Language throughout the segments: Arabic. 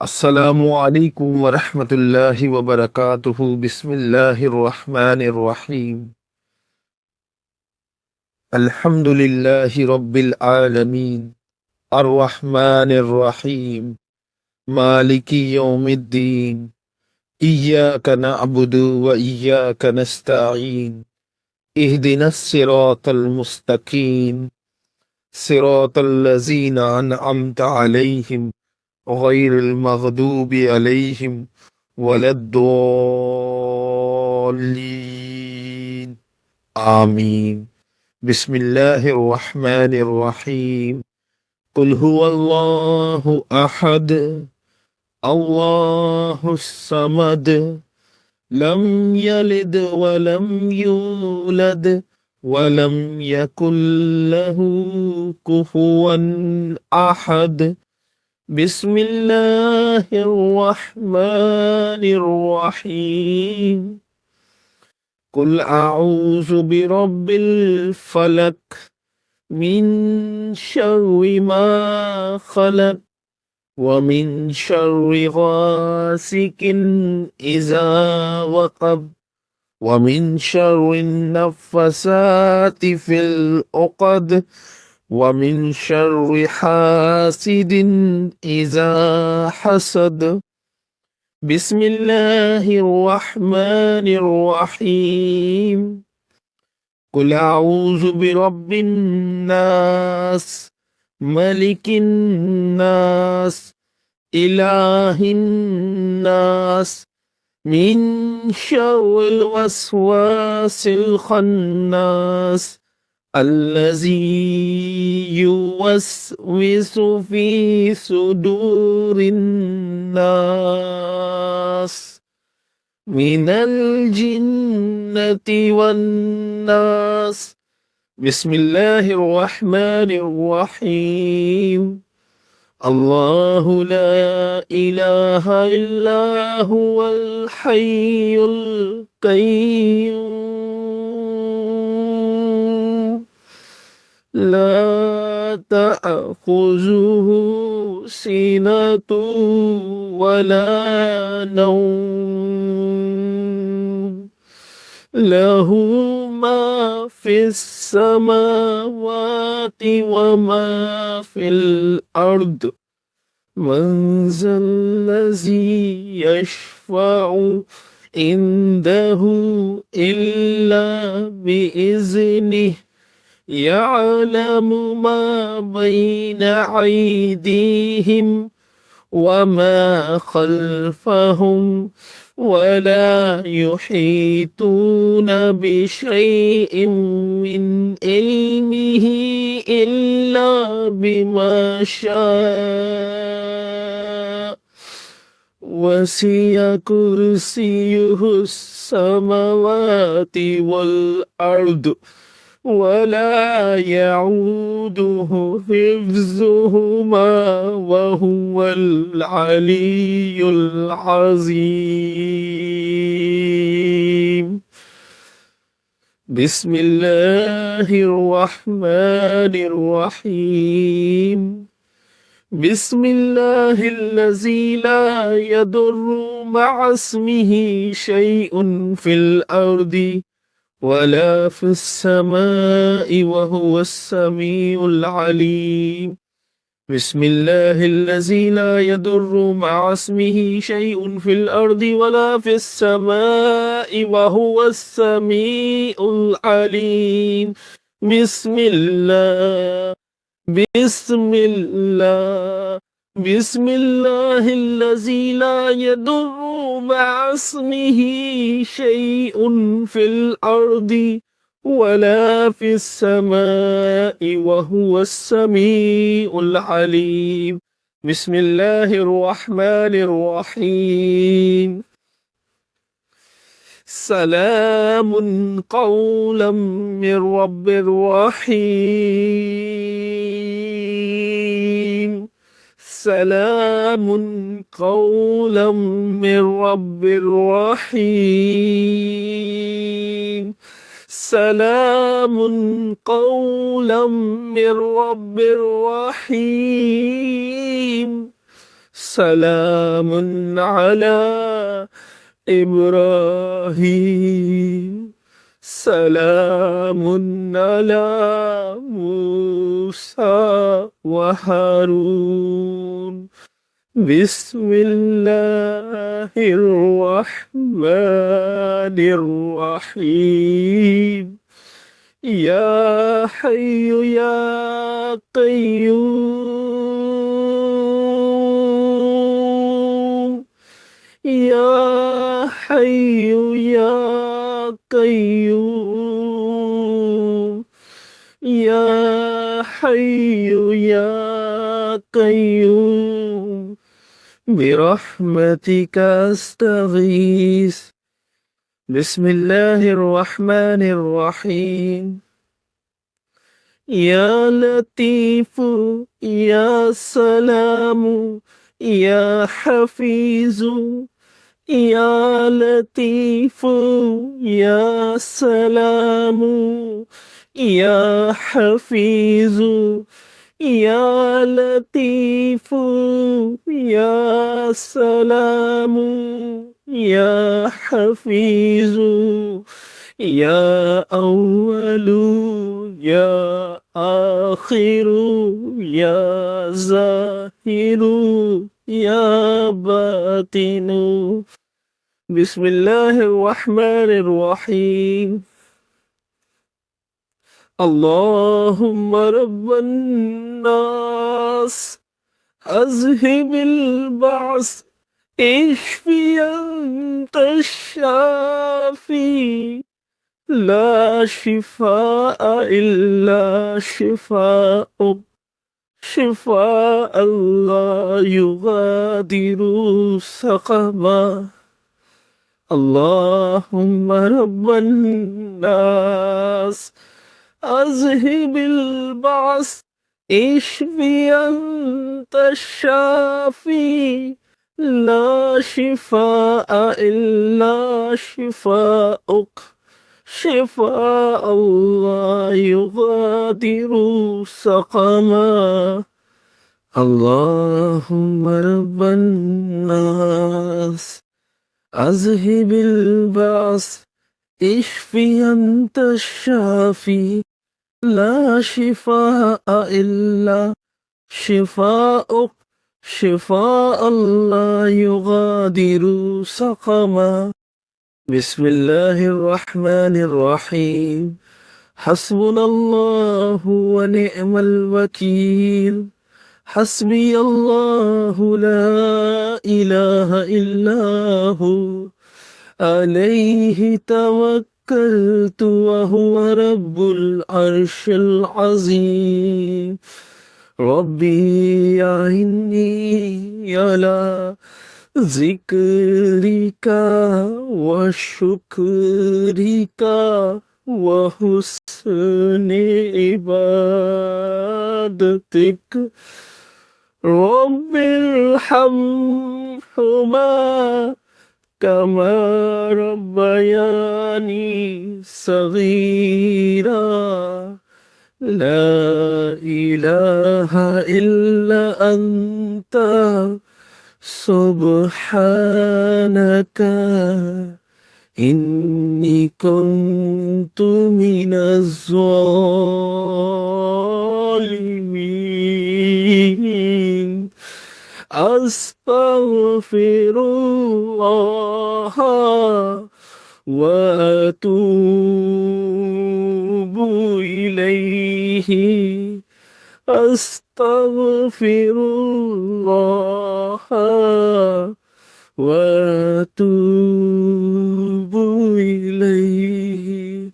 আসসালামু আলাইকুম ওয়া রাহমাতুল্লাহি ওয়া বারাকাতুহু। বিসমিল্লাহির রহমানির রহিম। আলহামদুলিল্লাহি রাব্বিল আলামিন। আর রহমানির রহিম। মালিকি ইয়াউমিদ্দিন। ইয়্যাকা না'বুদু ওয়া ইয়্যাকা নাস্তাঈন। ইহদিনাস সিরাতাল মুস্তাকিম। সিরাতাল লাযীনা আন'আমতা আলাইহিম গায়রিল মাগদুবি আলাইহিম ওয়ালাদ-দাল্লিন। আমিন। বিসমিল্লাহির রহমানির রহিম। কুল হুয়াল্লাহু আহাদ, আল্লাহুস সামাদ, লাম ইয়ালিদ ওয়া লাম ইউলাদ ওয়া লাম ইয়াকুল লাহু কুফুয়ান আহাদ। বিসমিল্লাহির রহমানির রহিম। কুল আউযু বিরাব্বিল ফালাক মিন শাররি মা খালাক ওয়া মিন শাররি গাসিকিন ইযা ওয়াকাব ওয়া মিন শাররিন নাফাসাতি ফিল উকাদ ওয়া মিন শাররি হাসিদিন ইযা হাসাদ। বিসমিল্লাহির রহমানির রহিম। কুল আউযু বিরাব্বিন নাস, মালিকিন নাস, ইলাহিন নাস, মিন শাররিল ওয়াসওয়াসিল খান্নাস, আল্লাযী ইউওয়াসওয়িসু ফি সুদুরিন নাস, মিনাল জিন্নাতি ওয়ান নাস। বিসমিল্লাহির রহমানির রহিম। আল্লাহু লা ইলাহা ইল্লা হুয়াল হাইয়ুল কাইয়্যুম, লা তা'খুযুহু সিনাতুন ওয়ালা নাওম, লাহু মা ফিস সামাওয়াতি ওয়া মা ফিল আরদ, মান যাল্লাযী ইয়াশফা'ু ইনদাহু ইল্লা বিইজনিহি, ইয়ালামু মা বাইনা আইদিহিম ওয়া মা খালফাহুম ওয়ালা ইউহীতুনা বিশাইইন মিন ইলমিহি ইল্লা বিমা শাআ, ওয়াসি'a কুরসিয়ুহুস সামাওয়াতি ওয়াল আরদ ওয়ালা ইয়াউদুহু হিফযুহুমা ওয়া হুয়াল আলিয়্যুল আযীম। বিসমিল্লাহির রহমানির রহিম। বিসমিল্লাহিল্লাযী লা ইয়াদুররু মা'a ইসমিহি শাইউন ফিল আরদি ولا في السماء وهو السميع العليم. بسم الله الذي لا يضر مع اسمه شيء في الأرض ولا في السماء وهو السميع العليم. بسم الله، بسم الله، بسم الله الذي لا يضر مع اسمه شيء في الأرض ولا في السماء وهو السميع العليم. بسم الله الرحمن الرحيم. سلام قولا من رب رحيم. سلام قولا من رب رحيم. سلام قولا من رب رحيم. سلام على إبراهيم سلام على موسى وهارون بسم الله الرحمن الرحيم يا حي يا قيوم يا حي يا قيوم يا حي يا قيوم برحمتك أستغيث بسم الله الرحمن الرحيم يا لطيف يا سلام يا حفيظ يا لطيف يا سلام يا حفيظ يا لطيف يا سلام يا حفيظ يا أول يا آخر يا ظاهر يا باطن بسم الله الرحمن الرحيم اللهم رب الناس أذهب البعث اشفي أنت الشافي لا شفاء إلا شفاءك شفاء لا يغادر سقما اللهم رب الناس أذهب البعث اشفي أنت الشافي لا شفاء إلا شفاءك شفاء لا يغادر سقما اللهم رب الناس أذهب البعث اشفي أنت الشافي لا شفاء إلا شفاءك شفاء لا يغادر سقما بسم الله الرحمن الرحيم حسبنا الله ونعم الوكيل حسبي الله لا إله إلا هو عليه توكلت وهو رب العرش العظيم ربي أعني على ذكرك وشكرك وحسن عبادتك رب ارحمهما كما ربياني صغيرا لا إله إلا أنت سبحانك إني كنت من الظالمين أستغفر الله وأتوب إليه أستغفر الله وأتوب إليه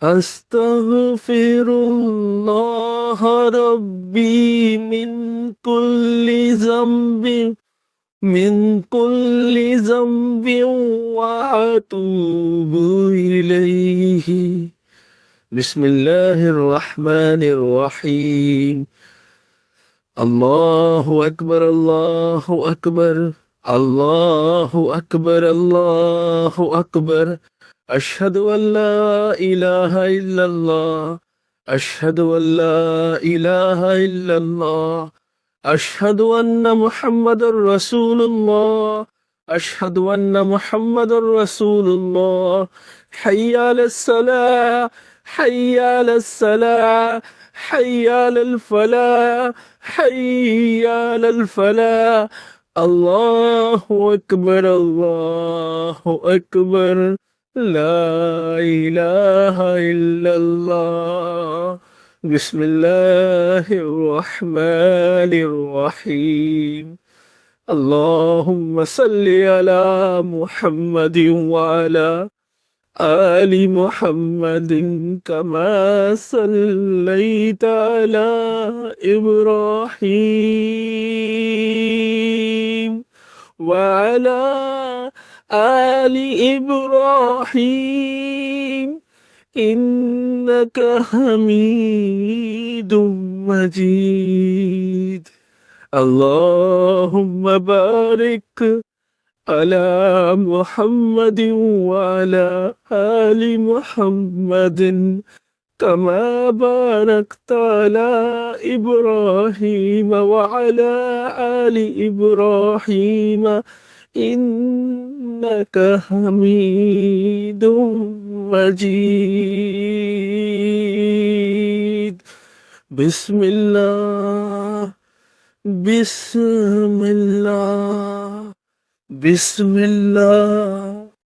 أستغفر الله ربي من كل ذنب وأتوب إليه بسم الله الرحمن الرحيم الله أكبر الله أكبر الله أكبر الله أكبر أشهد أن لا إله إلا الله أشهد أن لا إله إلا الله أشهد أن محمد رسول الله. أشهد أن محمد رسول الله. حي على الصلاة. حي على الصلاة. حي على الفلاح. حي على الفلاح. الله أكبر الله أكبر. لا إله إلا الله. بسم الله الرحمن الرحيم. اللهم صل على محمد وعلى آل محمد كما صليت على إبراهيم وعلى آل إبراهيم إنك حميد مجيد. اللهم بارك على محمد وعلى آل محمد كما باركت على إبراهيم وعلى آل إبراهيم إنك حميد مجيد. بسم الله. بسم الله. بسم الله.